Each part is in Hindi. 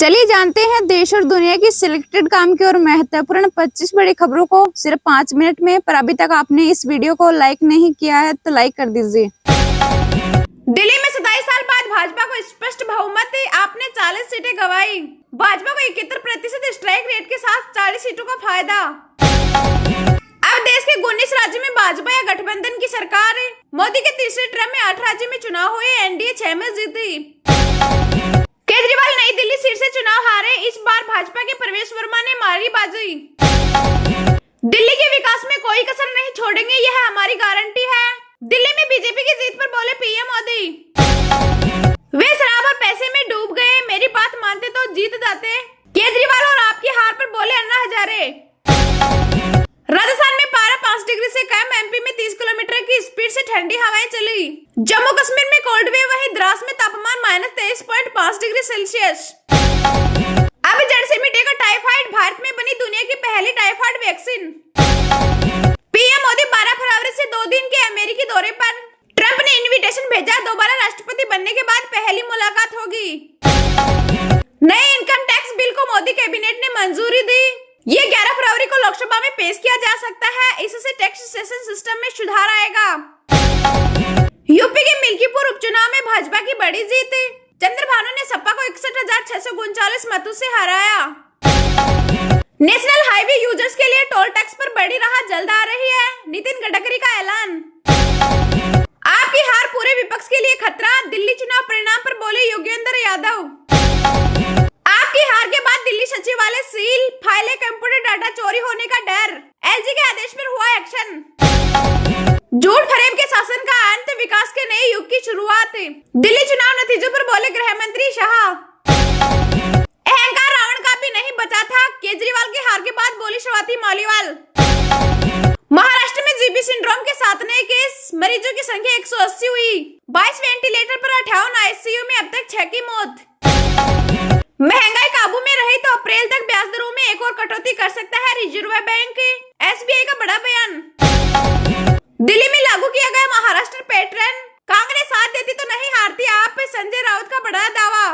चलिए जानते हैं देश और दुनिया की सिलेक्टेड काम की और महत्वपूर्ण 25 बड़ी खबरों को सिर्फ 5 मिनट में। पर अभी तक आपने इस वीडियो को लाइक नहीं किया है तो लाइक कर दीजिए। दिल्ली में 27 साल बाद भाजपा को स्पष्ट बहुमत, आपने 40 सीटें गंवाई। भाजपा को 71% स्ट्राइक रेट के साथ 40 सीटों का फायदा। अब देश के 19 राज्यों में भाजपा या गठबंधन की सरकार है। मोदी के तीसरे टर्म में 8 राज्यों में चुनाव हुए, एनडीए 6 में जीती। केजरीवाल नई दिल्ली सीट से चुनाव हारे, इस बार भाजपा के प्रवेश वर्मा ने मारी बाजी। दिल्ली के विकास में कोई कसर नहीं छोड़ेंगे, यह हमारी गारंटी है। दिल्ली में बीजेपी की जीत पर बोले पीएम मोदी। वे शराब और पैसे में डूब गए, मेरी बात मानते तो जीत जाते। केजरीवाल और आपकी हार पर बोले अन्ना हजारे। राजस्थान में पारा 5 डिग्री से कम, एमपी में 30 किलोमीटर की स्पीड से ठंडी हवाएं चली। जम्मू कश्मीर में कोल्ड वेव, वहीं द्रास में तापमान -23.5 डिग्री सेल्सियस। अब जड़ से मिटेगा टाइफाइड, भारत में बनी दुनिया की पहली टाइफाइड वैक्सीन। पीएम मोदी 12 फरवरी से 2 दिन के अमेरिकी दौरे पर। ट्रंप ने इनविटेशन भेजा, दोबारा राष्ट्रपति बनने के बाद पहली मुलाकात होगी। नए इनकम टैक्स बिल को मोदी कैबिनेट ने मंजूरी दी। ये 11 फरवरी को लोकसभा में पेश किया जा सकता है, इससे टैक्सेशन सिस्टम में सुधार आएगा। यूपी के मिल्कीपुर उपचुनाव में भाजपा की बड़ी जीत, चंद्रभानु ने सपा को 61,639 मतों से हराया। नेशनल हाईवे यूजर्स के लिए टोल टैक्स पर बड़ी राहत जल्द आ रही है, नितिन गडकरी का ऐलान। आपकी हार पूरे विपक्ष के लिए खतरा, दिल्ली चुनाव परिणाम पर बोले योगेंद्र यादव। आपकी हार के बाद दिल्ली सचिवालय सील, फाइलें, कंप्यूटर डाटा चोरी होने का डर, एलजी के आदेश पर हुआ एक्शन। झूठ फरेब के शासन का अंत, विकास के नए युग की शुरुआत। दिल्ली चुनाव नतीजों पर बोले गृह मंत्री शाह। अहंकार रावण का भी नहीं बचा था, केजरीवाल की हार के बाद बोली स्वाति मालीवाल। महाराष्ट्र में जीबी सिंड्रोम के 7 नए केस, मरीजों की संख्या 180 हुई। 22 वेंटिलेटर पर 58 आईसीयू में अब तक 6 की मौत। महंगाई काबू में रही तो अप्रैल तक ब्याज दरों में एक और कटौती कर सकता है रिजर्व बैंक। एसबीआई का बड़ा बयान। दिल्ली में लागू किया गया महाराष्ट्र पैटर्न, कांग्रेस साथ देती तो नहीं हारती आप, संजय राउत का बड़ा दावा।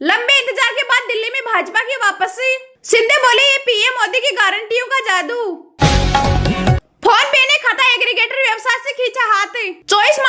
लंबे इंतजार के बाद दिल्ली में भाजपा की वापसी, शिंदे बोले ये पीएम मोदी की गारंटियों का जादू। फोन पे ने खाता एग्रीगेटर व्यवसाय से खींचा हाथ, 24